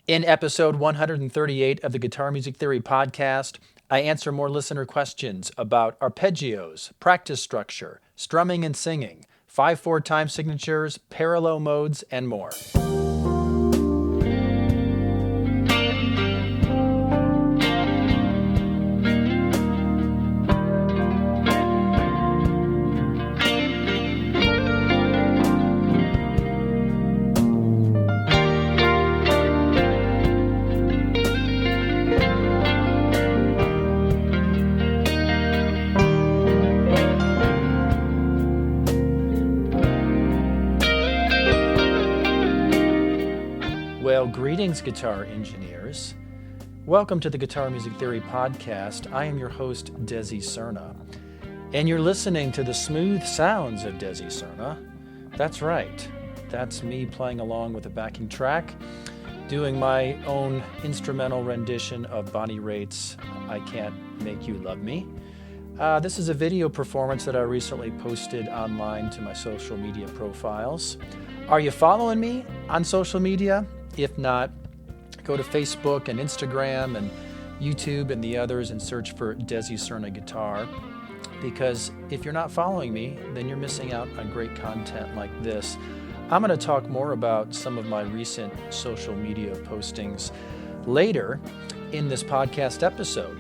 In episode 138 of the Guitar Music Theory podcast, I answer more listener questions about arpeggios, practice structure, strumming and singing, 5/4 time signatures, parallel modes, and more. Well, greetings, guitar engineers. Welcome to the Guitar Music Theory podcast. I am your host, Desi Cerna, and you're listening to the smooth sounds of Desi Cerna. That's right. That's me playing along with a backing track, doing my own instrumental rendition of Bonnie Raitt's I Can't Make You Love Me. This is a video performance that I recently posted online to my social media profiles. Are you following me on social media? If not, go to Facebook and Instagram and YouTube and the others and search for Desi Cerna Guitar. Because if you're not following me, then you're missing out on great content like this. I'm going to talk more about some of my recent social media postings later in this podcast episode.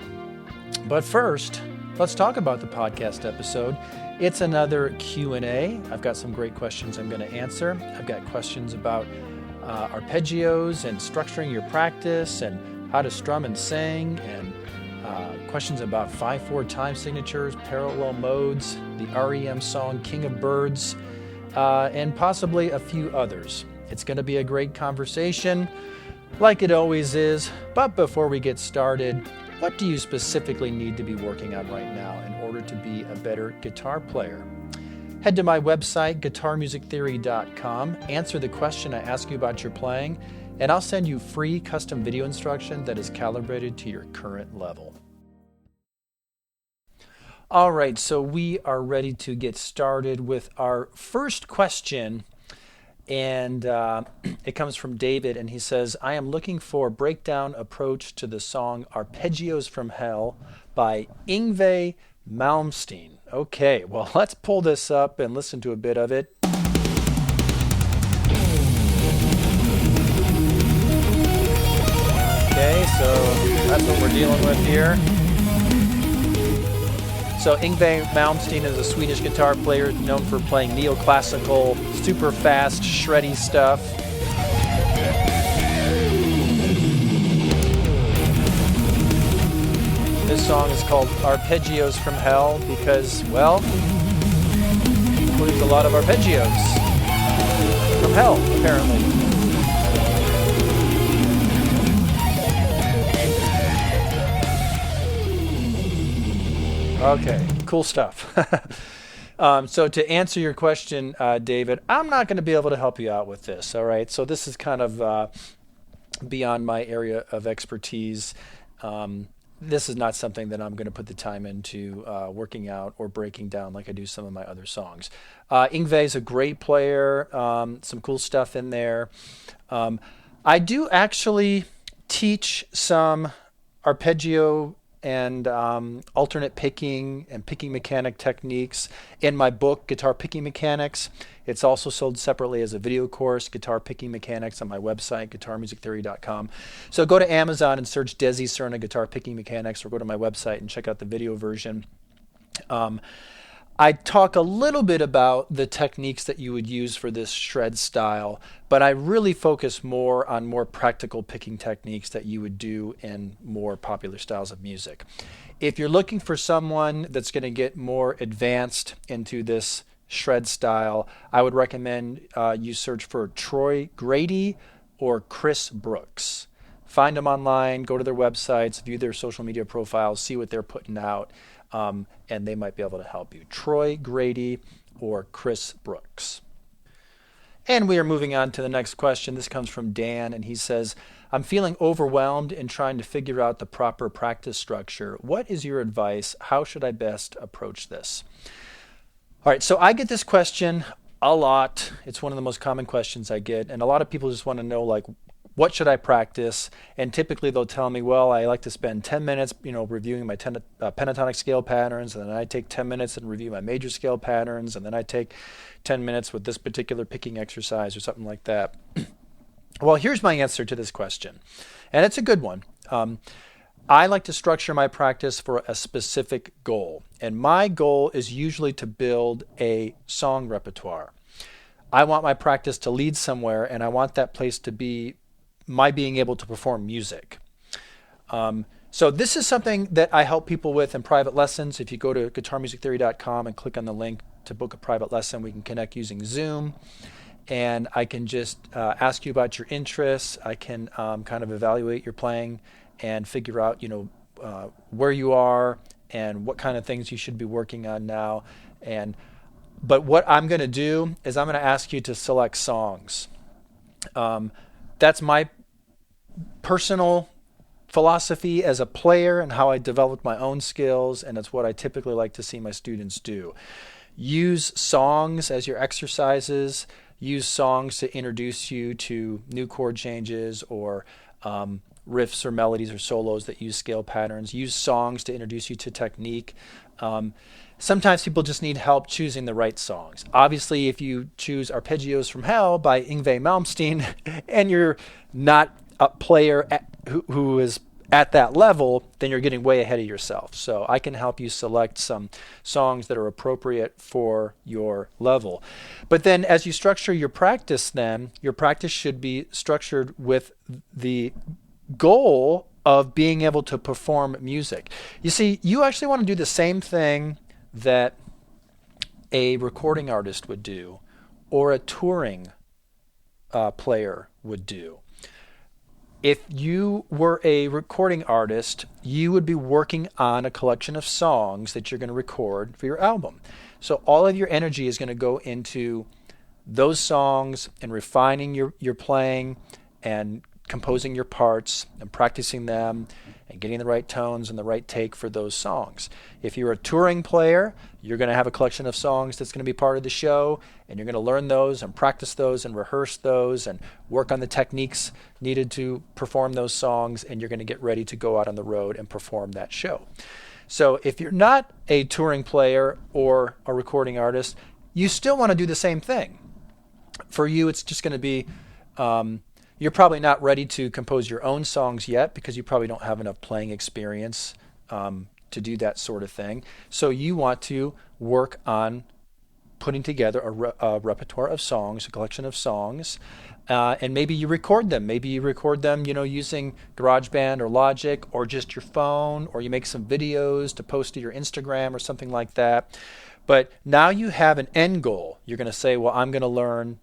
But first, let's talk about the podcast episode. It's another Q&A. I've got some great questions I'm going to answer. I've got questions about arpeggios and structuring your practice and how to strum and sing, and questions about 5/4 time signatures, parallel modes, the REM song King of Birds, and possibly a few others. It's going to be a great conversation, like it always is. But before we get started, what do you specifically need to be working on right now in order to be a better guitar player? Head to my website, guitarmusictheory.com, answer the question I ask you about your playing, and I'll send you free custom video instruction that is calibrated to your current level. All right, so we are ready to get started with our first question, and it comes from David, and he says, I am looking for a breakdown approach to the song Arpeggios from Hell by Yngwie Malmsteen. Okay, well, let's pull this up and listen to a bit of it. Okay, so that's what we're dealing with here. So Yngwie Malmsteen is a Swedish guitar player known for playing neoclassical, super fast, shreddy stuff. This song is called Arpeggios from Hell because, well, it includes a lot of arpeggios from hell, apparently. Okay, cool stuff. So to answer your question, David, I'm not going to be able to help you out with this, all right? So this is kind of beyond my area of expertise. This is not something that I'm going to put the time into working out or breaking down like I do some of my other songs. Yngwie is a great player, some cool stuff in there. I do actually teach some arpeggio and alternate picking and picking mechanic techniques in my book, Guitar Picking Mechanics. It's also sold separately as a video course, Guitar Picking Mechanics, on my website, guitarmusictheory.com. So go to Amazon and search Desi Cerna Guitar Picking Mechanics, or go to my website and check out the video version. I talk a little bit about the techniques that you would use for this shred style, but I really focus more on more practical picking techniques that you would do in more popular styles of music. If you're looking for someone that's going to get more advanced into this shred style, I would recommend you search for Troy Grady or Chris Brooks. Find them online, go to their websites, view their social media profiles, see what they're putting out, and they might be able to help you. Troy Grady or Chris Brooks. And we are moving on to the next question. This comes from Dan, and he says, I'm feeling overwhelmed in trying to figure out the proper practice structure. What is your advice? How should I best approach this? All right, so I get this question a lot. It's one of the most common questions I get, and a lot of people just want to know, like, what should I practice? And typically they'll tell me, well, I like to spend 10 minutes, reviewing my pentatonic scale patterns, and then I take 10 minutes and review my major scale patterns, and then I take 10 minutes with this particular picking exercise or something like that. Well, here's my answer to this question, and it's a good one. I like to structure my practice for a specific goal, and my goal is usually to build a song repertoire. I want my practice to lead somewhere, and I want that place to be my being able to perform music. So this is something that I help people with in private lessons. If you go to guitarmusictheory.com and click on the link to book a private lesson, we can connect using Zoom. And I can just ask you about your interests. I can kind of evaluate your playing and figure out, where you are and what kind of things you should be working on now. But what I'm going to do is I'm going to ask you to select songs. That's my personal philosophy as a player and how I develop my own skills, and it's what I typically like to see my students do. Use songs as your exercises. Use songs to introduce you to new chord changes or riffs or melodies or solos that use scale patterns. Use songs to introduce you to technique. Sometimes people just need help choosing the right songs. Obviously, if you choose Arpeggios from Hell by Yngwie Malmsteen and you're not a player who is at that level, then you're getting way ahead of yourself. So I can help you select some songs that are appropriate for your level. But then as you structure your practice, then your practice should be structured with the goal of being able to perform music. You see, you actually want to do the same thing that a recording artist would do or a touring player would do. If you were a recording artist, you would be working on a collection of songs that you're going to record for your album. So all of your energy is going to go into those songs and refining your playing and composing your parts and practicing them and getting the right tones and the right take for those songs. If you're a touring player, you're going to have a collection of songs that's going to be part of the show, and you're going to learn those and practice those and rehearse those and work on the techniques needed to perform those songs, and you're going to get ready to go out on the road and perform that show. So if you're not a touring player or a recording artist, you still want to do the same thing. For you, it's just going to be you're probably not ready to compose your own songs yet because you probably don't have enough playing experience to do that sort of thing. So you want to work on putting together a repertoire of songs, a collection of songs, and maybe you record them. Maybe you record them, using GarageBand or Logic or just your phone, or you make some videos to post to your Instagram or something like that. But now you have an end goal. You're going to say, well, I'm going to learn,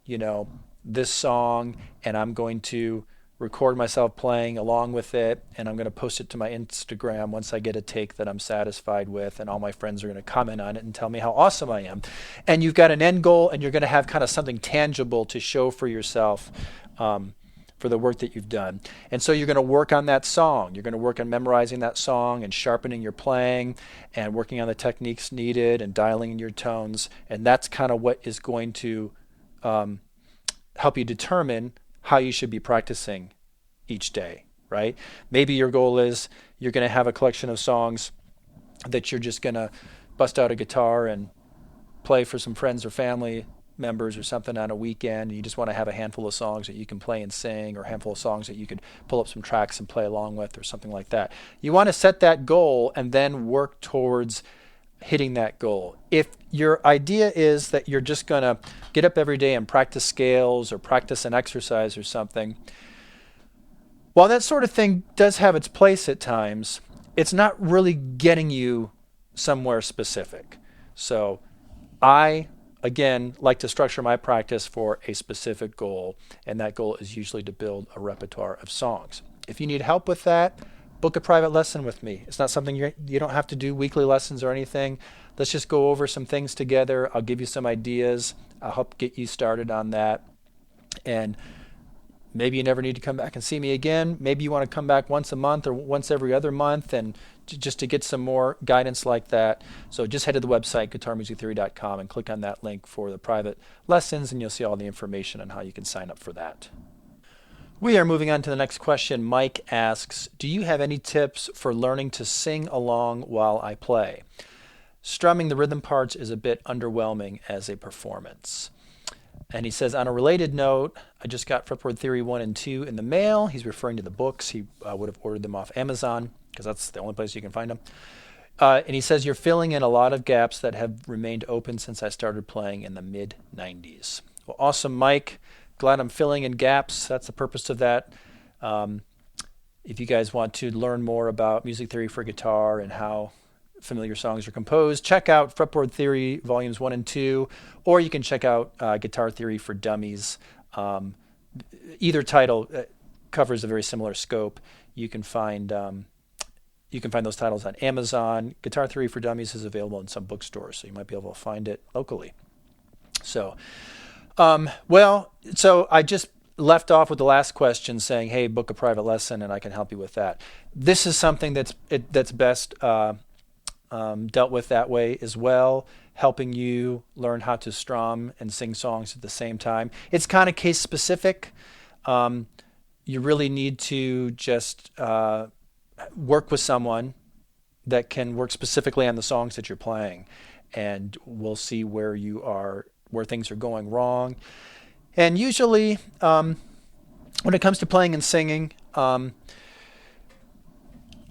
this song, and I'm going to record myself playing along with it, and I'm going to post it to my Instagram once I get a take that I'm satisfied with, and all my friends are going to comment on it and tell me how awesome I am. And you've got an end goal, and you're going to have kind of something tangible to show for yourself for the work that you've done. And so you're going to work on that song. You're going to work on memorizing that song and sharpening your playing and working on the techniques needed and dialing in your tones, and that's kind of what is going to help you determine how you should be practicing each day, right? Maybe your goal is you're going to have a collection of songs that you're just going to bust out a guitar and play for some friends or family members or something on a weekend. You just want to have a handful of songs that you can play and sing, or a handful of songs that you could pull up some tracks and play along with, or something like that. You want to set that goal and then work towards hitting that goal. If your idea is that you're just going to get up every day and practice scales or practice an exercise or something, while that sort of thing does have its place at times, it's not really getting you somewhere specific. So I, again, like to structure my practice for a specific goal, and that goal is usually to build a repertoire of songs. If you need help with that, book a private lesson with me. It's not something you don't have to do weekly lessons or anything. Let's just go over some things together. I'll give you some ideas. I'll help get you started on that. And maybe you never need to come back and see me again. Maybe you want to come back once a month or once every other month, and just to get some more guidance like that. So just head to the website, guitarmusictheory.com, and click on that link for the private lessons, and you'll see all the information on how you can sign up for that. We are moving on to the next question. Mike asks, do you have any tips for learning to sing along while I play? Strumming the rhythm parts is a bit underwhelming as a performance. And he says, on a related note, I just got Fretboard Theory 1 and 2 in the mail. He's referring to the books. He would have ordered them off Amazon because that's the only place you can find them. And he says, you're filling in a lot of gaps that have remained open since I started playing in the mid-90s. Well, awesome, Mike. Glad I'm filling in gaps. That's the purpose of that. If you guys want to learn more about music theory for guitar and how familiar songs are composed, check out Fretboard Theory Volumes 1 and 2, or you can check out Guitar Theory for Dummies. Either title covers a very similar scope. You can find those titles on Amazon. Guitar Theory for Dummies is available in some bookstores, so you might be able to find it locally. So, so I just left off with the last question saying, hey, book a private lesson and I can help you with that. This is something that's best dealt with that way as well, helping you learn how to strum and sing songs at the same time. It's kind of case specific. You really need to just work with someone that can work specifically on the songs that you're playing, and we'll see where things are going wrong. And usually, when it comes to playing and singing,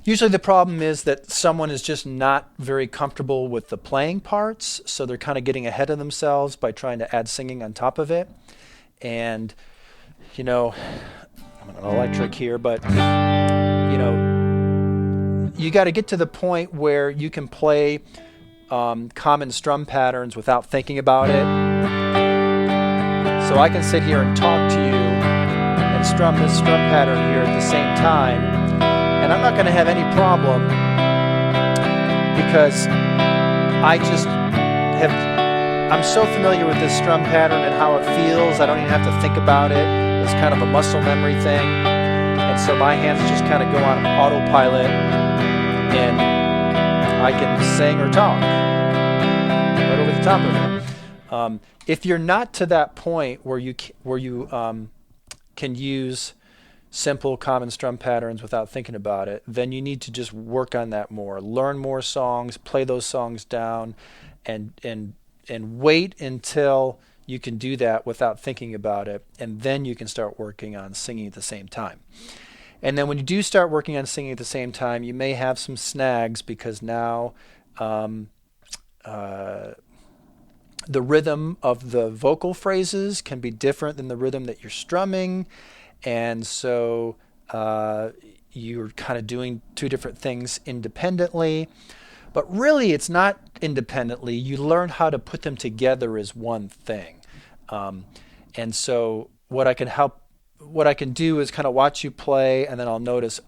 usually the problem is that someone is just not very comfortable with the playing parts, so they're kind of getting ahead of themselves by trying to add singing on top of it. And, I'm an electric here, but, you got to get to the point where you can play common strum patterns without thinking about it. So I can sit here and talk to you and strum this strum pattern here at the same time, and I'm not going to have any problem because I'm so familiar with this strum pattern and how it feels, I don't even have to think about it. It's kind of a muscle memory thing, and so my hands just kind of go on autopilot, and I can sing or talk right over the top of it. If you're not to that point where you can use simple common strum patterns without thinking about it, then you need to just work on that more. Learn more songs, play those songs down, and wait until you can do that without thinking about it, and then you can start working on singing at the same time. And then when you do start working on singing at the same time, you may have some snags because now the rhythm of the vocal phrases can be different than the rhythm that you're strumming, and so you're kind of doing two different things independently. But really, it's not independently. You learn how to put them together as one thing. And so what I can do is kind of watch you play, and then I'll notice,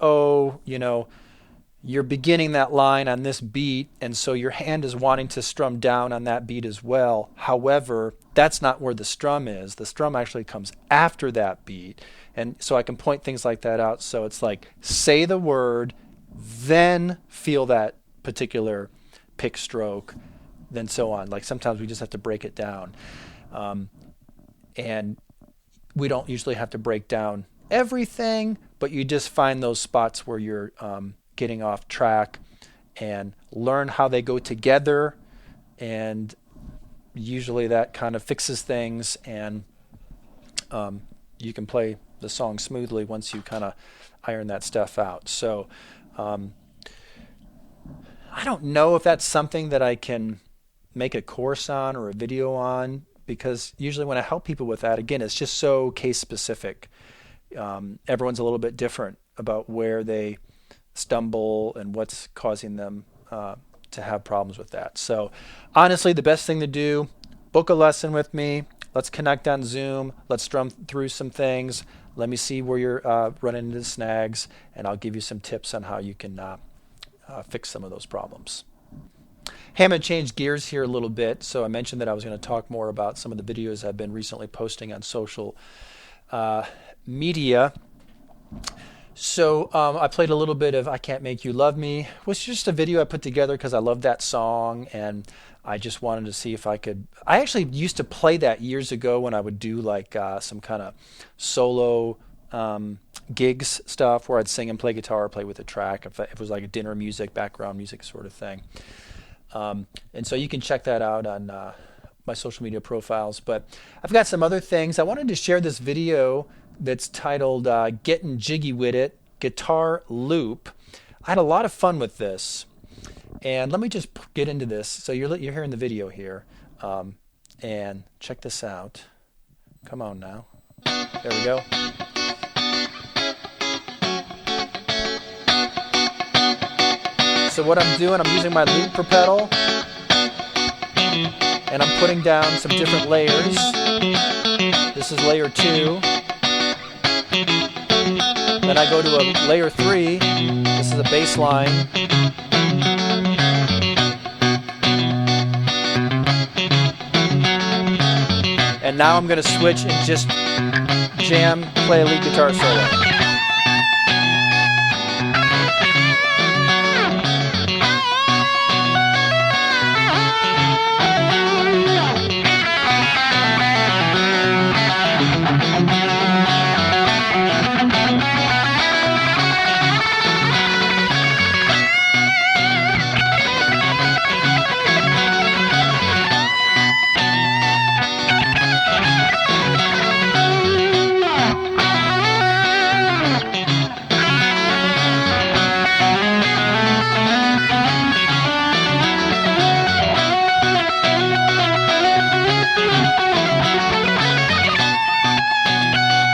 you're beginning that line on this beat, and so your hand is wanting to strum down on that beat as well. However, that's not where the strum is. The strum actually comes after that beat. And so I can point things like that out. So it's like, say the word, then feel that particular pick stroke, then so on. Like sometimes we just have to break it down. And we don't usually have to break down everything, but you just find those spots where you're getting off track and learn how they go together, and usually that kind of fixes things, and you can play the song smoothly once you kind of iron that stuff out. So I don't know if that's something that I can make a course on or a video on, because usually when I help people with that, again, it's just so case specific. Everyone's a little bit different about where they stumble and what's causing them to have problems with that. So honestly, the best thing to do, book a lesson with me. Let's connect on Zoom. Let's strum through some things. Let me see where you're running into snags, and I'll give you some tips on how you can fix some of those problems. Hey, I'm going to change gears here a little bit. So I mentioned that I was going to talk more about some of the videos I've been recently posting on social media. So I played a little bit of I Can't Make You Love Me, which is just a video I put together because I love that song, and I just wanted to see if I could. I actually used to play that years ago when I would do like some kind of solo gigs stuff where I'd sing and play guitar, play with a track, if it was like a dinner music, background music sort of thing. And so you can check that out on my social media profiles. But I've got some other things. I wanted to share this video that's titled Getting Jiggy With It, Guitar Loop. I had a lot of fun with this. And let me just get into this. So you're hearing the video here. And check this out. Come on now. There we go. So what I'm doing, I'm using my looper pedal, and I'm putting down some different layers. This is layer 2. Then I go to a layer 3. This is a bass line. And now I'm going to switch and just jam, play a lead guitar solo.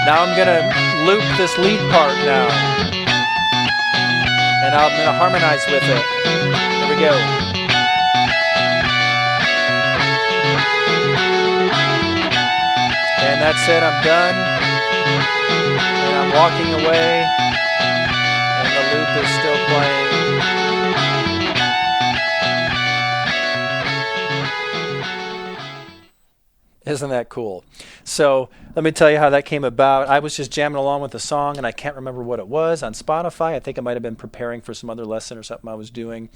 Now I'm going to loop this lead part now, and I'm going to harmonize with it. Here we go. And that's it, I'm done. And I'm walking away, and the loop is still playing. Isn't that cool? So let me tell you how that came about. I was just jamming along with the song, and I can't remember what it was on Spotify. I think I might have been preparing for some other lesson or something I was doing.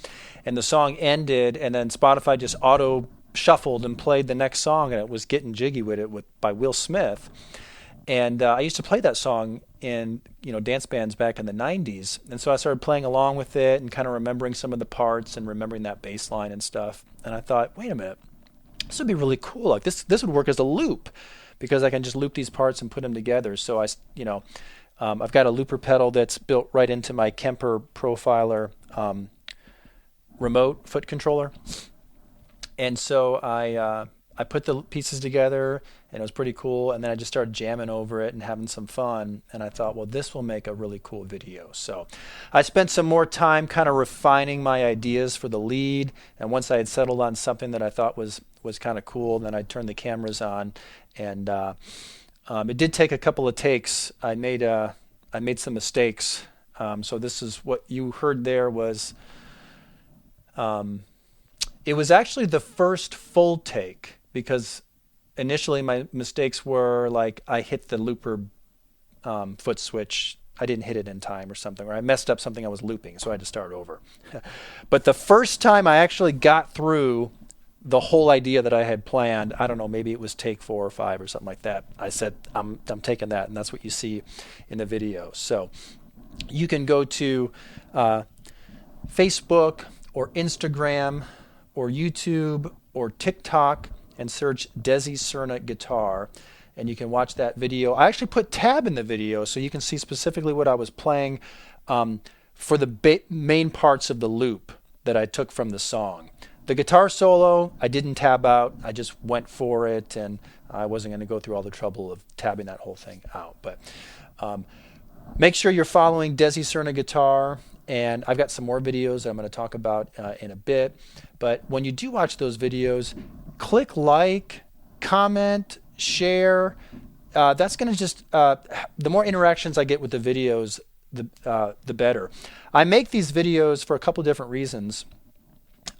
And the song ended, and then Spotify just auto shuffled and played the next song, and it was Getting Jiggy With It by Will Smith. And I used to play that song in dance bands back in the 90s. And so I started playing along with it and kind of remembering some of the parts and remembering that bass line and stuff. And I thought, wait a minute. This would be really cool. Like this would work as a loop, because I can just loop these parts and put them together. So I've got a looper pedal that's built right into my Kemper Profiler remote foot controller, and so I put the pieces together, and it was pretty cool. And then I just started jamming over it and having some fun. And I thought, well, this will make a really cool video. So I spent some more time kind of refining my ideas for the lead. And once I had settled on something that I thought was kind of cool, then I turned the cameras on. And it did take a couple of takes. I made some mistakes. So this is what you heard there was. It was actually the first full take, because initially my mistakes were like I hit the looper foot switch. I didn't hit it in time or something, or I messed up something I was looping, so I had to start over. But the first time I actually got through the whole idea that I had planned, I don't know, maybe it was take 4 or 5 or something like that. I said, I'm taking that, and that's what you see in the video. So you can go to Facebook or Instagram or YouTube or TikTok and search Desi Cerna Guitar, and you can watch that video. I actually put tab in the video so you can see specifically what I was playing for the main parts of the loop that I took from the song. The guitar solo, I didn't tab out. I just went for it, and I wasn't going to go through all the trouble of tabbing that whole thing out. But make sure you're following Desi Cerna Guitar, and I've got some more videos that I'm going to talk about in a bit. But when you do watch those videos, click like, comment, share. That's going to just, the more interactions I get with the videos, the better. I make these videos for a couple different reasons.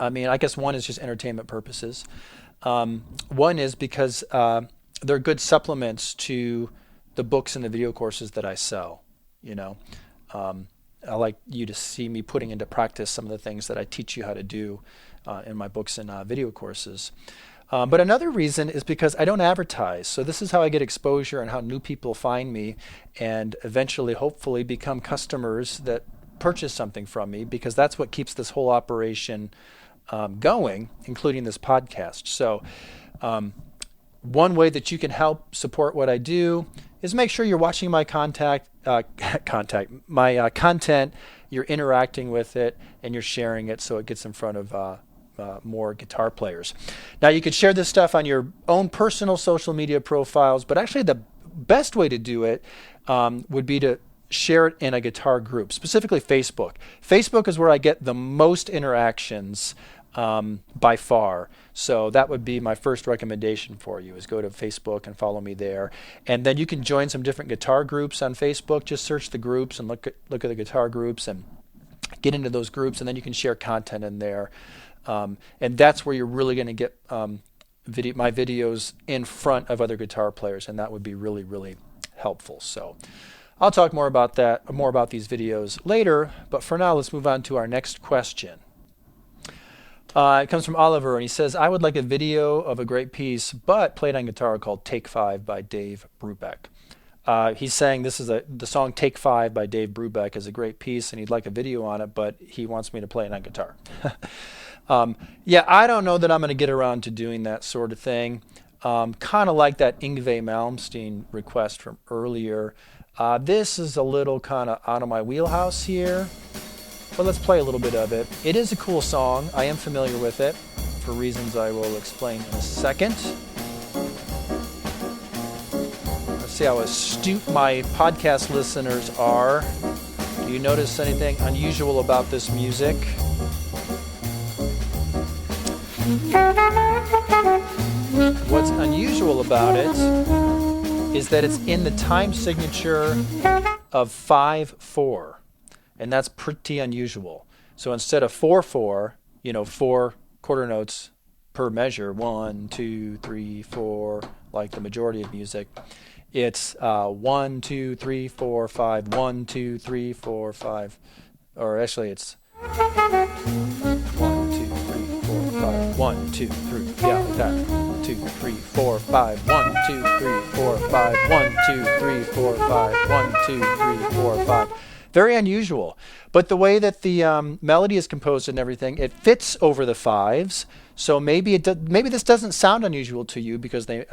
I mean, I guess one is just entertainment purposes. One is because they're good supplements to the books and the video courses that I sell. I like you to see me putting into practice some of the things that I teach you how to do in my books and video courses. But another reason is because I don't advertise. So this is how I get exposure and how new people find me and eventually, hopefully, become customers that purchase something from me, because that's what keeps this whole operation going, including this podcast. So one way that you can help support what I do is make sure you're watching my content, you're interacting with it, and you're sharing it so it gets in front of more guitar players. Now, you could share this stuff on your own personal social media profiles, but actually the best way to do it would be to share it in a guitar group, specifically Facebook. Facebook is where I get the most interactions by far. So that would be my first recommendation for you, is go to Facebook and follow me there. And then you can join some different guitar groups on Facebook. Just search the groups and look at the guitar groups and get into those groups, and then you can share content in there. And that's where you're really going to get my videos in front of other guitar players, and that would be really, really helpful. So I'll talk more about these videos later, but for now, let's move on to our next question. It comes from Oliver, and he says, I would like a video of a great piece, but played on guitar, called Take 5 by Dave Brubeck. He's saying the song Take 5 by Dave Brubeck is a great piece, and he'd like a video on it, but he wants me to play it on guitar. Yeah, I don't know that I'm going to get around to doing that sort of thing. Kind of like that Yngwie Malmsteen request from earlier. This is a little kind of out of my wheelhouse here, but let's play a little bit of it. It is a cool song. I am familiar with it for reasons I will explain in a second. Let's see how astute my podcast listeners are. Do you notice anything unusual about this music? What's unusual about it is that it's in the time signature of 5/4, and that's pretty unusual. So instead of 4/4, 4 quarter notes per measure, 1, 2, 3, 4, like the majority of music, it's 1, 2, 3, 4, 5, 1, 2, 3, 4, 5, or actually it's 1, 2, 3, 4, 5, 1, 2, 3, yeah, like that. 2, 3, 4, 5, 1, 2, 3, 4, 5, 1, 2, 3, 4, 5, 1, 2, 3, 4, 5. Very unusual. But the way that the melody is composed and everything, it fits over the fives. So maybe this doesn't sound unusual to you because they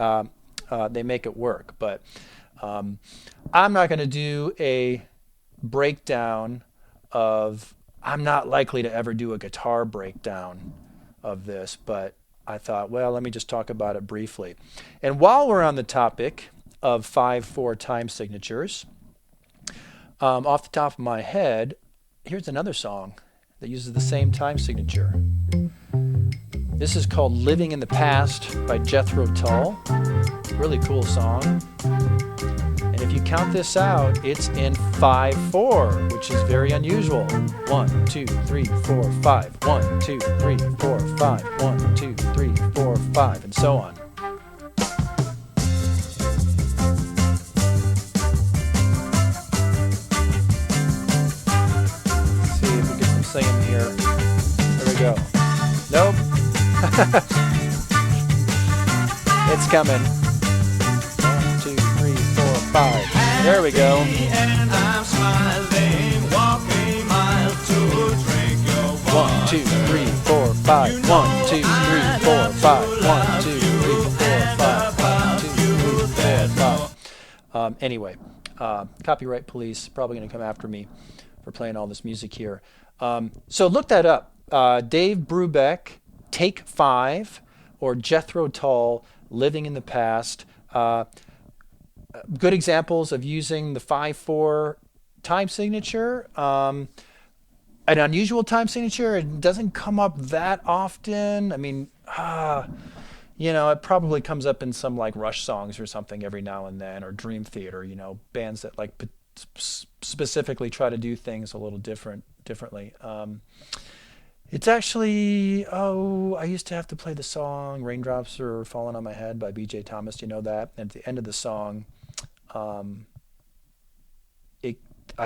make it work. But I'm not going to do a breakdown of. I'm not likely to ever do a guitar breakdown of this, but I thought, well, let me just talk about it briefly. And while we're on the topic of 5/4 time signatures, off the top of my head, here's another song that uses the same time signature. This is called Living in the Past by Jethro Tull. Really cool song. And if you count this out, it's in 5/4, which is very unusual. 1, 2, 3, 4, 5. 1, 2, 3, 4, 5. 1, 2, 3, 4, 5, and so on. Let's see if we get some singing here. There we go. Nope. It's coming. 1, 2, 3, 4, 5. There we go. And I'm smiling, walk a mile to drink your water. 1, 2, 3, 4, 5. 1, 2, 3, 4, 5. 1, 2, 3, 4, 5. 1, 2, 3, 4, 5. Anyway, copyright police probably going to come after me for playing all this music here. So look that up. Dave Brubeck, Take 5, or Jethro Tull, Living in the Past. Good examples of using the 5/4 time signature. An unusual time signature. It doesn't come up that often. I mean, it probably comes up in some like Rush songs or something every now and then, or Dream Theater. Bands that like specifically try to do things a little differently. It's actually, I used to have to play the song Raindrops Are Falling on My Head by B.J. Thomas. You know that? And at the end of the song, I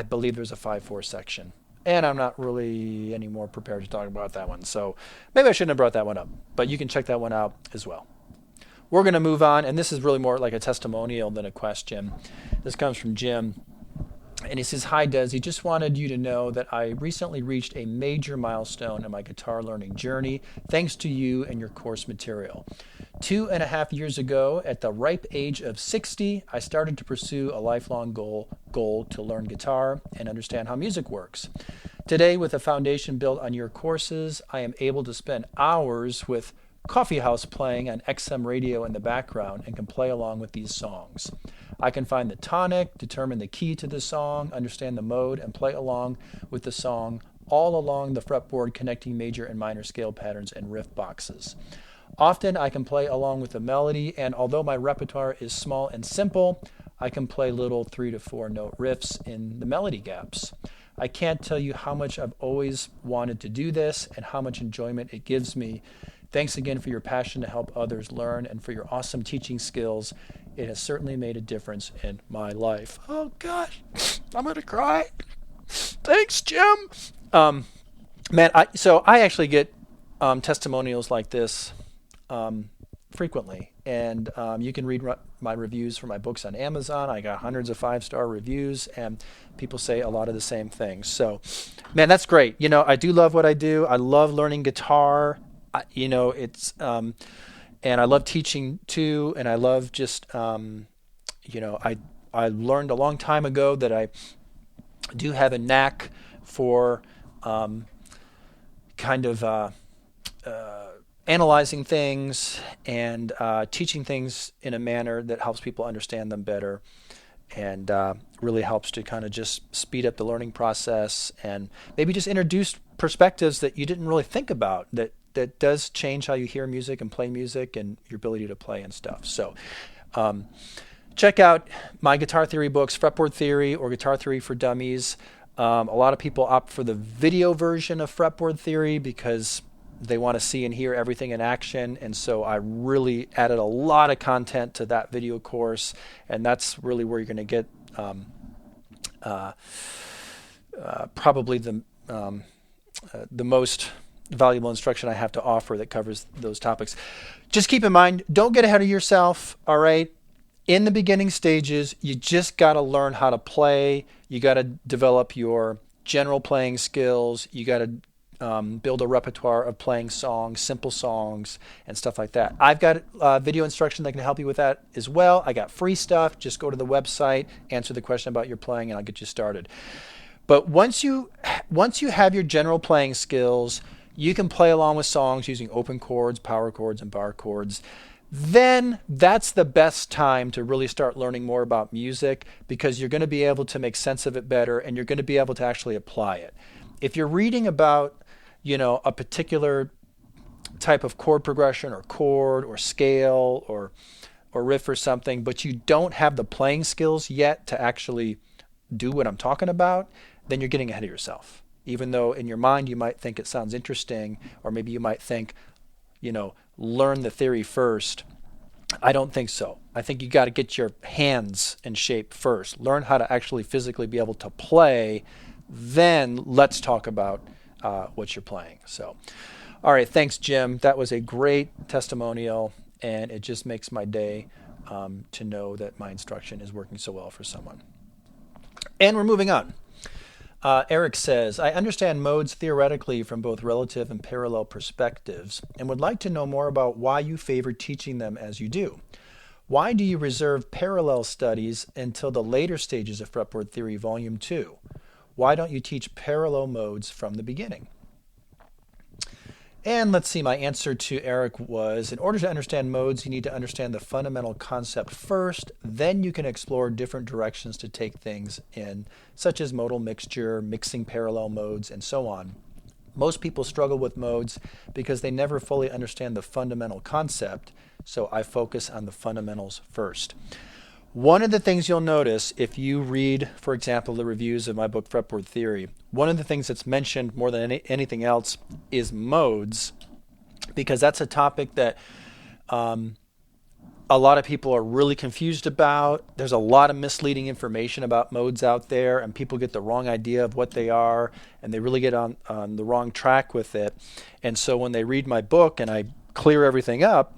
believe there's a 5/4 section. And I'm not really any more prepared to talk about that one. So maybe I shouldn't have brought that one up. But you can check that one out as well. we're going to move on, and this is really more like a testimonial than a question. This comes from Jim. And he says, "Hi, Desi. Just wanted you to know that I recently reached a major milestone in my guitar learning journey, thanks to you and your course material. 2.5 years ago, at the ripe age of 60, I started to pursue a lifelong goal to learn guitar and understand how music works. Today, with a foundation built on your courses, I am able to spend hours with coffee house playing on XM radio in the background and can play along with these songs. I can find the tonic, determine the key to the song, understand the mode, and play along with the song all along the fretboard, connecting major and minor scale patterns and riff boxes. Often I can play along with the melody, and although my repertoire is small and simple, I can play little 3 to 4 note riffs in the melody gaps. I can't tell you how much I've always wanted to do this and how much enjoyment it gives me. Thanks again for your passion to help others learn and for your awesome teaching skills. It has certainly made a difference in my life." Oh gosh, I'm gonna cry. Thanks, Jim. Man, I actually get testimonials like this frequently, and you can read my reviews for my books on Amazon. I got hundreds of 5-star reviews, and people say a lot of the same things. So, man, that's great. I do love what I do. I love learning guitar. It's and I love teaching too, and I love just I learned a long time ago that I do have a knack for analyzing things and teaching things in a manner that helps people understand them better, and really helps to kind of just speed up the learning process and maybe just introduce perspectives that you didn't really think about that does change how you hear music and play music and your ability to play and stuff. So check out my guitar theory books, Fretboard Theory or Guitar Theory for Dummies. A lot of people opt for the video version of Fretboard Theory because they want to see and hear everything in action. And so I really added a lot of content to that video course. And that's really where you're going to get probably the most valuable instruction I have to offer that covers those topics. Just keep in mind, don't get ahead of yourself, all right? In the beginning stages, you just got to learn how to play. You got to develop your general playing skills. You got to build a repertoire of playing songs, simple songs, and stuff like that. I've got video instruction that can help you with that as well. I got free stuff. Just go to the website, answer the question about your playing, and I'll get you started. But once you have your general playing skills, you can play along with songs using open chords, power chords, and bar chords. Then that's the best time to really start learning more about music, because you're going to be able to make sense of it better and you're going to be able to actually apply it. If you're reading about, a particular type of chord progression or chord or scale or riff or something, but you don't have the playing skills yet to actually do what I'm talking about, then you're getting ahead of yourself. Even though in your mind you might think it sounds interesting, or maybe you might think, learn the theory first. I don't think so. I think you got to get your hands in shape first. Learn how to actually physically be able to play. Then let's talk about what you're playing. So, all right. Thanks, Jim. That was a great testimonial, and it just makes my day to know that my instruction is working so well for someone. And we're moving on. Eric says, "I understand modes theoretically from both relative and parallel perspectives and would like to know more about why you favor teaching them as you do. Why do you reserve parallel studies until the later stages of Fretboard Theory Volume 2? Why don't you teach parallel modes from the beginning?" And let's see, my answer to Eric was, in order to understand modes, you need to understand the fundamental concept first. Then you can explore different directions to take things in, such as modal mixture, mixing parallel modes, and so on. Most people struggle with modes because they never fully understand the fundamental concept, so I focus on the fundamentals first. One of the things you'll notice if you read, for example, the reviews of my book, Fretboard Theory, one of the things that's mentioned more than anything else is modes, because that's a topic that a lot of people are really confused about. There's a lot of misleading information about modes out there, and people get the wrong idea of what they are, and they really get on the wrong track with it. And so when they read my book and I clear everything up,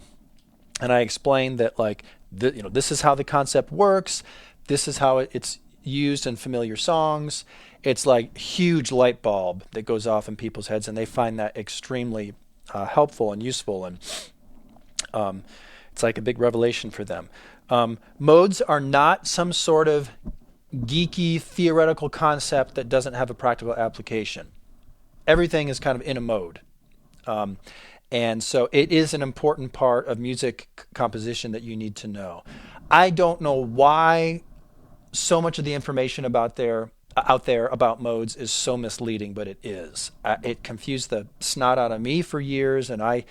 And I explained that this is how the concept works. This is how it's used in familiar songs. It's like huge light bulb that goes off in people's heads, and they find that extremely helpful and useful, and it's like a big revelation for them. Modes are not some sort of geeky theoretical concept that doesn't have a practical application. Everything is kind of in a mode. And so it is an important part of music composition that you need to know. I don't know why so much of the information out there about modes is so misleading, but it is. It confused the snot out of me for years, and I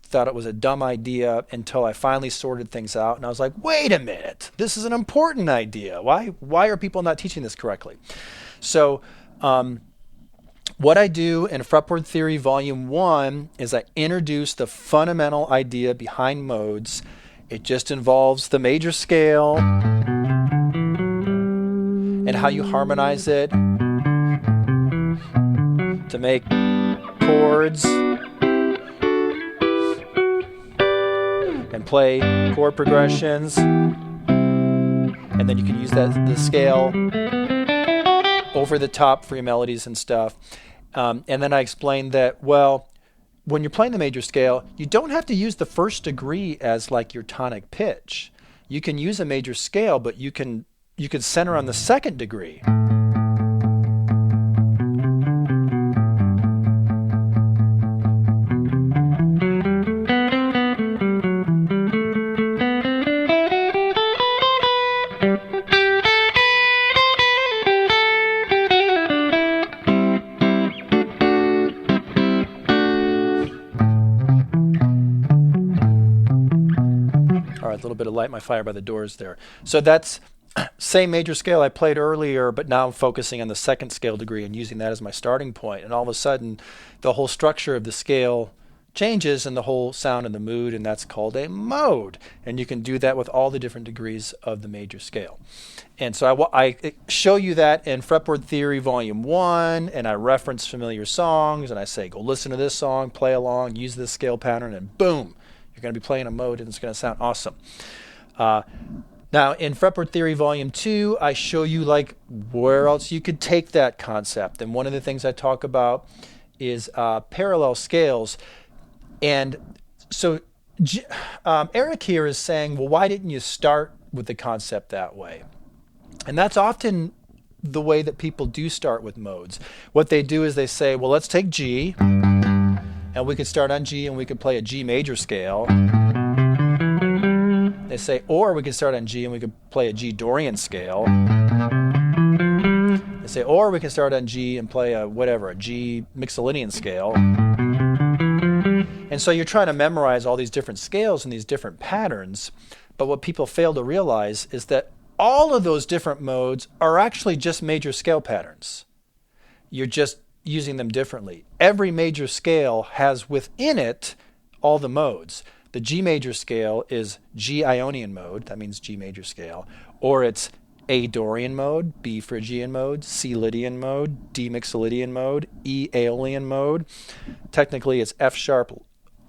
thought it was a dumb idea until I finally sorted things out, and I was like, wait a minute, this is an important idea. Why are people not teaching this correctly? So what I do in Fretboard Theory Volume 1 is I introduce the fundamental idea behind modes. It just involves the major scale and how you harmonize it to make chords and play chord progressions. And then you can use the scale over the top for your melodies and stuff. And then I explained that, well, when you're playing the major scale, you don't have to use the first degree as like your tonic pitch. You can use a major scale, but you can center on the second degree. All right, a little bit of light my fire by the doors there. So that's same major scale I played earlier, but now I'm focusing on the second scale degree and using that as my starting point. And all of a sudden, the whole structure of the scale changes and the whole sound and the mood, and that's called a mode. And you can do that with all the different degrees of the major scale. And so I show you that in Fretboard Theory Volume 1, and I reference familiar songs, and I say, go listen to this song, play along, use this scale pattern, and boom, you're going to be playing a mode, and it's going to sound awesome. Now, in Fretboard Theory Volume 2, I show you like where else you could take that concept. And one of the things I talk about is parallel scales. And so Eric here is saying, well, why didn't you start with the concept that way? And that's often the way that people do start with modes. What they do is they say, well, let's take G, and we could start on G and we could play a G major scale. They say, or we could start on G and we could play a G Dorian scale. They say, or we can start on G and play a G Mixolydian scale. And so you're trying to memorize all these different scales and these different patterns. But what people fail to realize is that all of those different modes are actually just major scale patterns. You're just using them differently. Every major scale has within it all the modes. The G major scale is G Ionian mode, that means G major scale, or it's A Dorian mode, B Phrygian mode, C Lydian mode, D Mixolydian mode, E Aeolian mode. Technically it's F sharp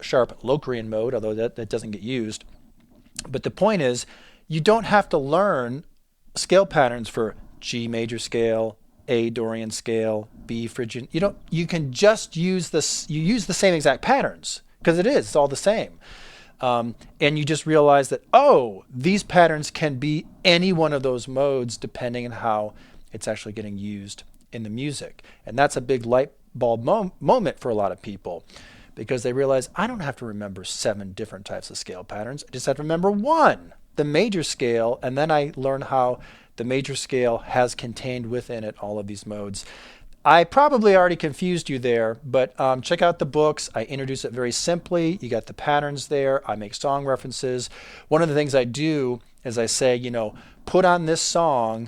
Locrian mode, although that doesn't get used. But the point is, you don't have to learn scale patterns for G major scale, A Dorian scale, B Phrygian. You can just use this. You use the same exact patterns because it's all the same. And you just realize that, these patterns can be any one of those modes depending on how it's actually getting used in the music. And that's a big light bulb moment for a lot of people because they realize, I don't have to remember 7 different types of scale patterns. I just have to remember one, the major scale, and then I learn how the major scale has contained within it all of these modes. I probably already confused you there, but check out the books. I introduce it very simply. You got the patterns there. I make song references. One of the things I do is I say, put on this song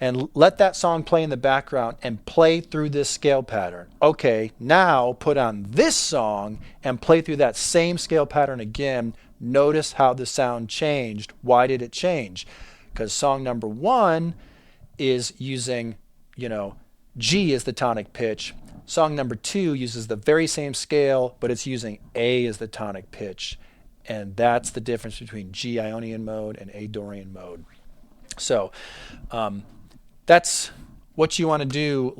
and let that song play in the background and play through this scale pattern. Okay, now put on this song and play through that same scale pattern again. Notice how the sound changed. Why did it change? Because song number 1 is using, G as the tonic pitch. Song number 2 uses the very same scale, but it's using A as the tonic pitch. And that's the difference between G Ionian mode and A Dorian mode. So that's what you want to do.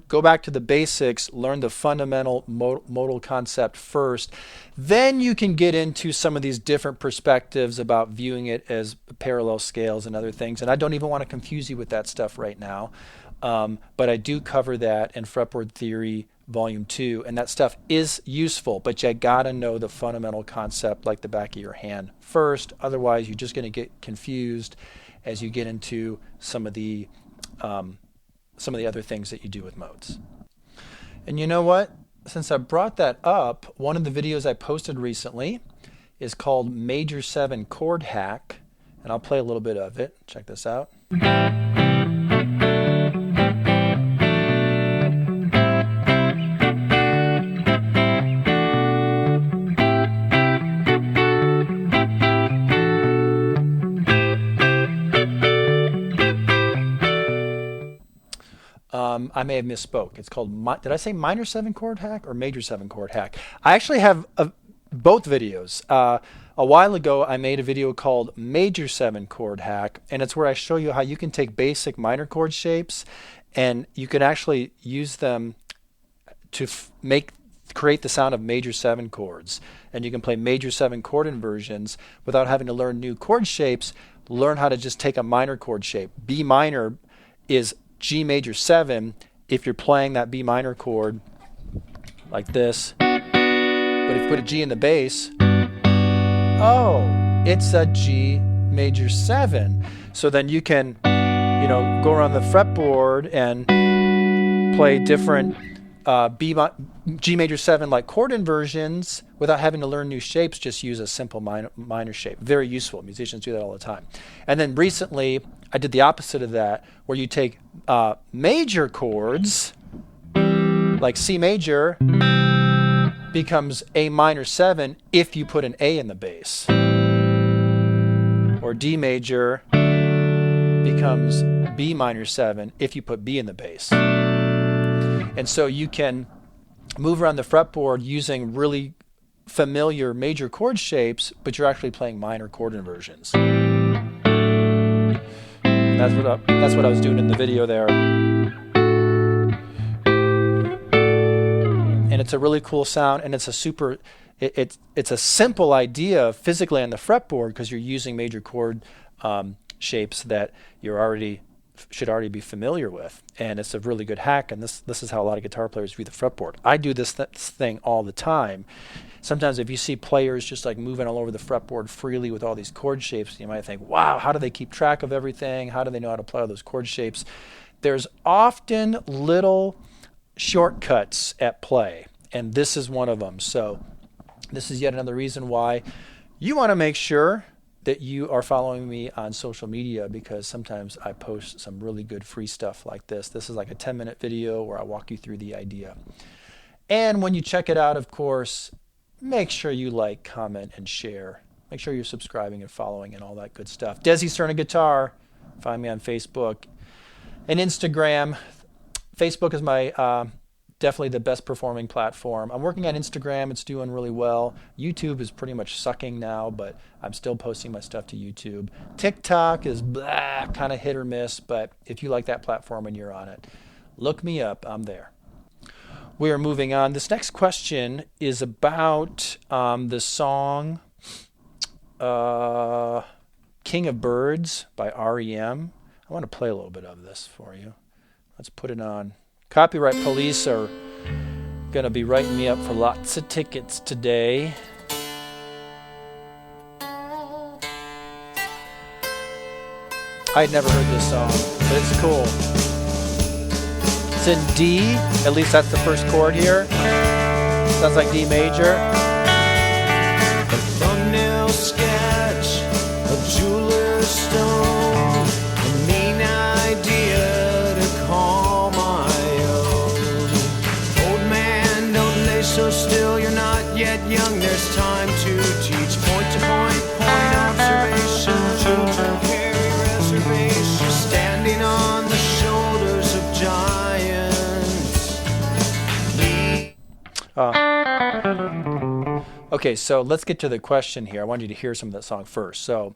Go back to the basics, learn the fundamental modal concept first. Then you can get into some of these different perspectives about viewing it as parallel scales and other things. And I don't even want to confuse you with that stuff right now. But I do cover that in Fretboard Theory Volume 2, and that stuff is useful, but you gotta know the fundamental concept like the back of your hand first. Otherwise, you're just going to get confused as you get into some of the other things that you do with modes. And you know what? Since I brought that up, one of the videos I posted recently is called Major 7 Chord Hack, and I'll play a little bit of it. Check this out. I may have misspoke. It's called, did I say minor 7 chord hack or major 7 chord hack? I actually have both videos. A while ago, I made a video called Major 7 Chord Hack, and it's where I show you how you can take basic minor chord shapes and you can actually use them to create the sound of major 7 chords. And you can play major 7 chord inversions without having to learn new chord shapes. Learn how to just take a minor chord shape. B minor is G major 7 if you're playing that B minor chord like this. But if you put a G in the bass, oh, it's a G major 7. So then you can, go around the fretboard and play different G major 7 like chord inversions without having to learn new shapes. Just use a simple minor shape. Very useful. Musicians do that all the time. And then recently I did the opposite of that, where you take major chords like C major becomes A minor 7 if you put an A in the bass, or D major becomes B minor 7 if you put B in the bass. And so you can move around the fretboard using really familiar major chord shapes, but you're actually playing minor chord inversions. That's what I was doing in the video there. And it's a really cool sound, and it's a simple idea physically on the fretboard because you're using major chord shapes that you should already be familiar with. And it's a really good hack, and this is how a lot of guitar players view the fretboard. I do this thing all the time. Sometimes if you see players just like moving all over the fretboard freely with all these chord shapes, you might think, wow, how do they keep track of everything? How do they know how to play all those chord shapes? There's often little shortcuts at play, and this is one of them. So this is yet another reason why you want to make sure that you are following me on social media, because sometimes I post some really good free stuff like this. This is like a 10-minute video where I walk you through the idea. And when you check it out, of course, make sure you like, comment, and share. Make sure you're subscribing and following and all that good stuff. Desi Cerna Guitar. Find me on Facebook and Instagram. Facebook is my definitely the best performing platform. I'm working on Instagram. It's doing really well. YouTube is pretty much sucking now, but I'm still posting my stuff to YouTube. TikTok is kind of hit or miss, but if you like that platform and you're on it, look me up. I'm there. We are moving on. This next question is about the song King of Birds by REM. I want to play a little bit of this for you. Let's put it on. Copyright police are going to be writing me up for lots of tickets today. I'd never heard this song, but it's cool. It's in D, at least that's the first chord here. Sounds like D major. A thumbnail sketch of jeweler's stone, a mean idea to call my own. Old man, don't lay so still, you're not yet young, there's time to teach. Point to point observation, children carry reservation, standing on the shoulders of giants. Okay, so let's get to the question here. I want you to hear some of that song first. So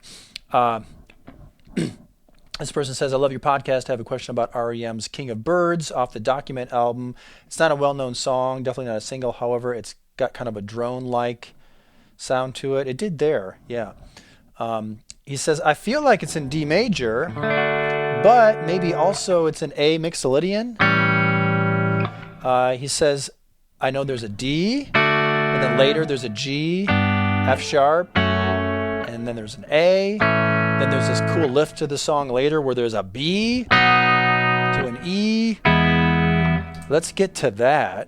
this person says, I love your podcast. I have a question about REM's King of Birds off the Document album. It's not a well-known song, definitely not a single. However, it's got kind of a drone-like sound to it. It did there, yeah. He says, I feel like it's in D major, but maybe also it's an A mixolydian. He says, I know there's a D, and then later there's a G, F sharp, and then there's an A. Then there's this cool lift to the song later where there's a B to an E. Let's get to that.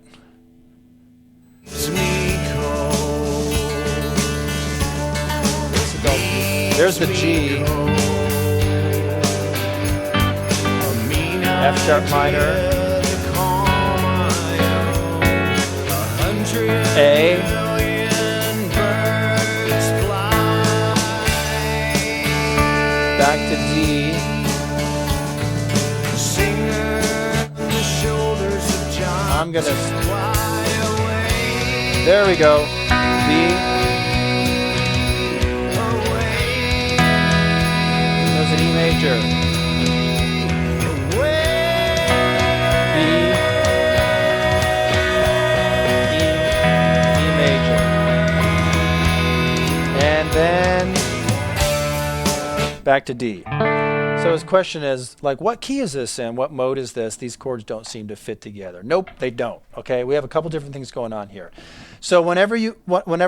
There's the G, F sharp minor, A, back to D, I'm gonna, there we go, B, there's an E major, B, E major, and then back to D. So his question is, like, what key is this in? What mode is this? These chords don't seem to fit together. Nope, they don't. Okay, we have a couple different things going on here. So whenever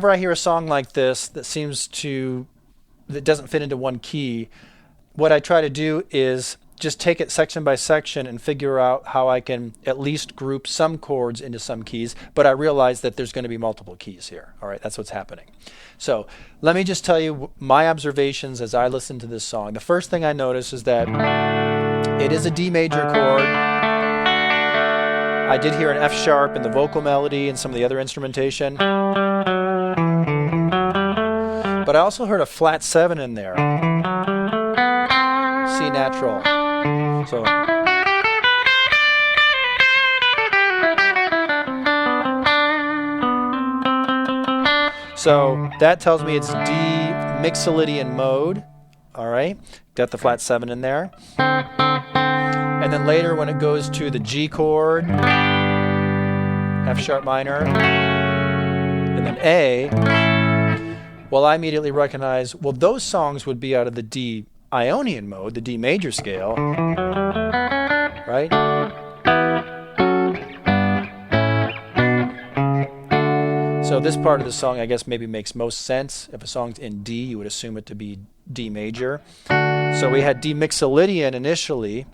I hear a song like this that doesn't fit into one key, what I try to do is just take it section by section and figure out how I can at least group some chords into some keys, but I realize that there's going to be multiple keys here. All right, that's what's happening. So let me just tell you my observations as I listen to this song. The first thing I notice is that it is a D major chord. I did hear an F sharp in the vocal melody and some of the other instrumentation. But I also heard a flat 7 in there. C natural. So that tells me it's D mixolydian mode. All right, got the flat 7 in there. And then later when it goes to the G chord, F sharp minor, and then A, well, I immediately recognize, well, those songs would be out of the D Ionian mode, the D major scale, right? So this part of the song, I guess, maybe makes most sense. If a song's in D, you would assume it to be D major. So we had D mixolydian initially,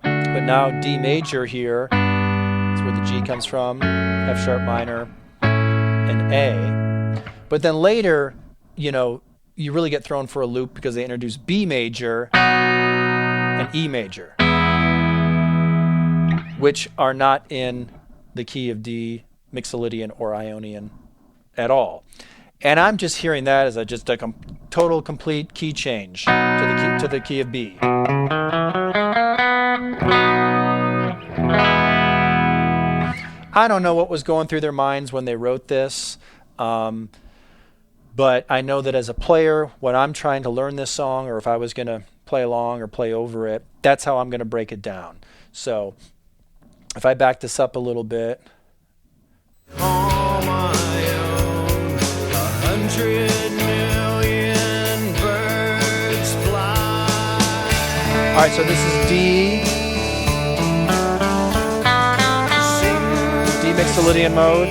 but now D major here. That's where the G comes from, F sharp minor, and A. But then later, you really get thrown for a loop because they introduce B major and E major, which are not in the key of D mixolydian or Ionian at all. And I'm just hearing that as a total complete key change to the key of B. I don't know what was going through their minds when they wrote this, but I know that as a player, when I'm trying to learn this song, or if I was going to play along or play over it, that's how I'm going to break it down. So if I back this up a little bit. All right, so this is D mixolydian mode.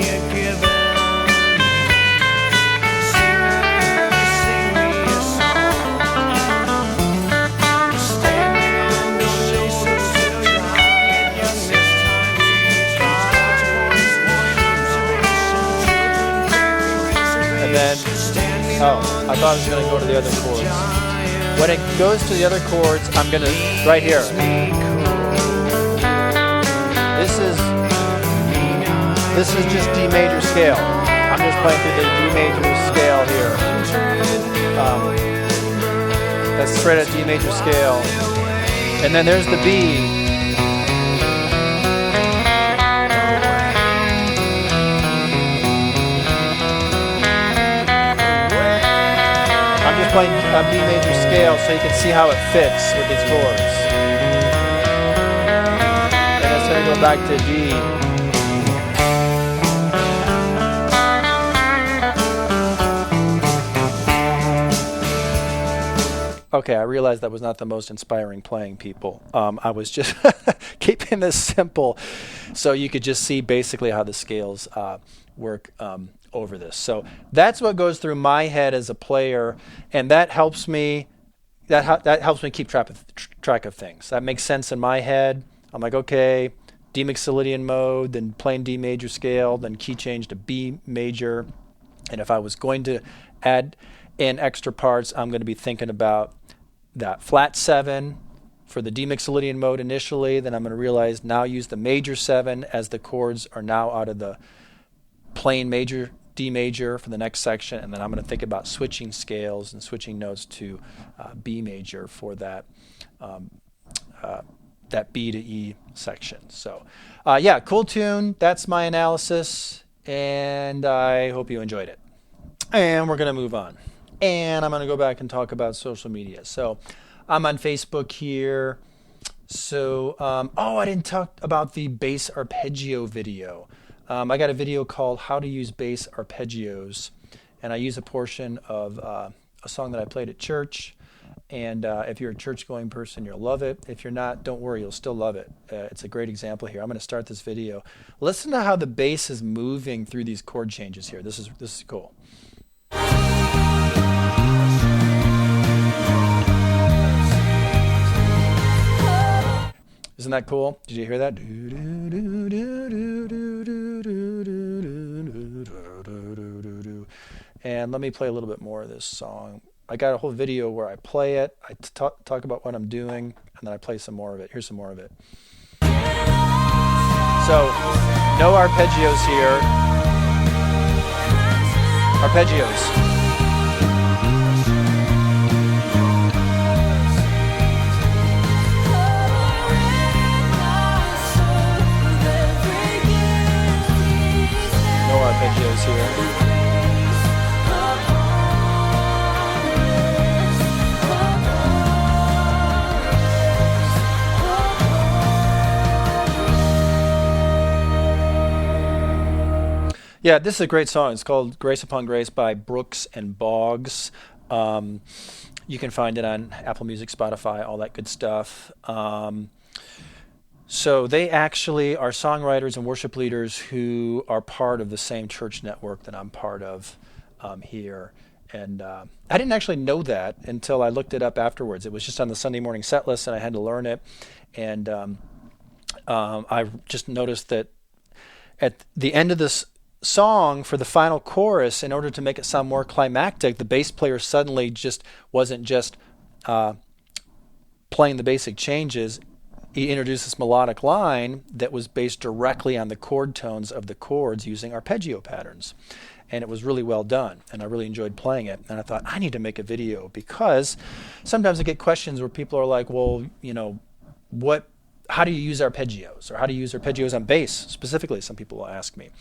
And then, I thought it was going to go to the other chords. When it goes to the other chords, I'm going to, right here. This is just D major scale. I'm just playing through the D major scale here. That's straight at D major scale. And then there's the B. playing B major scale so you can see how it fits with these chords. And it's going to go back to D. Okay, I realized that was not the most inspiring playing, people. I was just keeping this simple so you could just see basically how the scales work over this. So that's what goes through my head as a player, and that helps me. That helps me keep track of things. That makes sense in my head. I'm like, okay, D Mixolydian mode, then playing D major scale, then key change to B major, and if I was going to add in extra parts, I'm going to be thinking about that flat 7 for the D Mixolydian mode initially. Then I'm going to realize now use the major 7 as the chords are now out of the plain major D major for the next section, and then I'm going to think about switching scales and switching notes to B major for that that B to E section. So yeah, cool tune. That's my analysis, and I hope you enjoyed it. And we're going to move on. And I'm going to go back and talk about social media. So I'm on Facebook here. So, I didn't talk about the bass arpeggio video. I got a video called How to Use Bass Arpeggios. And I use a portion of a song that I played at church. And if you're a church-going person, you'll love it. If you're not, don't worry, you'll still love it. It's a great example here. I'm going to start this video. Listen to how the bass is moving through these chord changes here. This is cool. Isn't that cool? Did you hear that? And let me play a little bit more of this song. I got a whole video where I play it, I talk about what I'm doing, and then I play some more of it. Here's some more of it. So, no arpeggios here. Arpeggios. Arpeggios here. Yeah, this is a great song. It's called Grace Upon Grace by Brooks and Boggs. You can find it on Apple Music, Spotify, all that good stuff. So they actually are songwriters and worship leaders who are part of the same church network that I'm part of here. And I didn't actually know that until I looked it up afterwards. It was just on the Sunday morning set list, and I had to learn it. And I just noticed that at the end of this song, for the final chorus, in order to make it sound more climactic, the bass player suddenly wasn't just playing the basic changes. He introduced this melodic line that was based directly on the chord tones of the chords using arpeggio patterns. And it was really well done, and I really enjoyed playing it. And I thought, I need to make a video, because sometimes I get questions where people are like, well, how do you use arpeggios? Or how do you use arpeggios on bass specifically? Some people will ask me.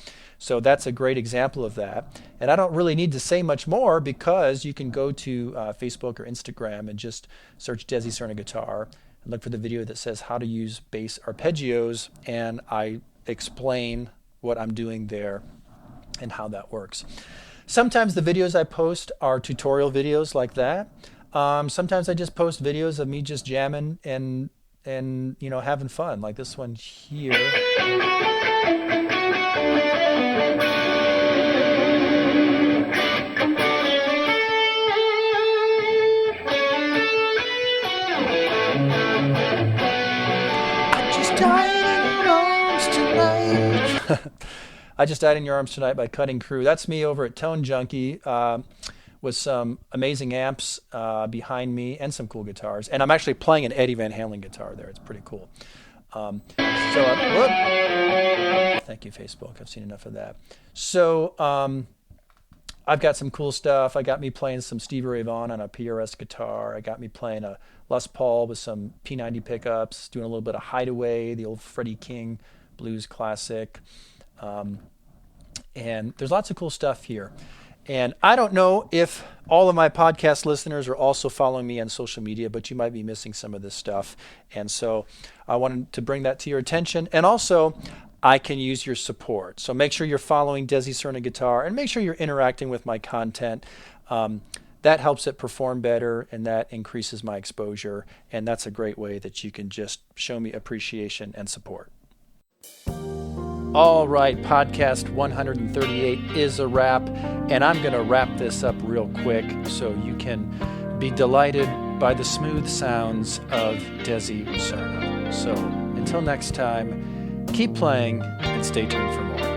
So that's a great example of that. And I don't really need to say much more, because you can go to Facebook or Instagram and just search Desi Cerna Guitar and look for the video that says how to use bass arpeggios, and I explain what I'm doing there and how that works. Sometimes the videos I post are tutorial videos like that. Sometimes I just post videos of me just jamming and having fun, like this one here. I Just Died in Your Arms Tonight by Cutting Crew. That's me over at Tone Junkie with some amazing amps behind me and some cool guitars. And I'm actually playing an Eddie Van Halen guitar there. It's pretty cool. Thank you, Facebook. I've seen enough of that. So I've got some cool stuff. I got me playing some Stevie Ray Vaughan on a PRS guitar. I got me playing a Les Paul with some P90 pickups, doing a little bit of Hideaway, the old Freddie King blues classic. And there's lots of cool stuff here. And I don't know if all of my podcast listeners are also following me on social media, but you might be missing some of this stuff. And so I wanted to bring that to your attention. And also, I can use your support. So make sure you're following Desi Cerna Guitar and make sure you're interacting with my content. That helps it perform better, and that increases my exposure. And that's a great way that you can just show me appreciation and support. All right, podcast 138 is a wrap, and I'm going to wrap this up real quick so you can be delighted by the smooth sounds of Desi Cerna. So until next time, keep playing and stay tuned for more.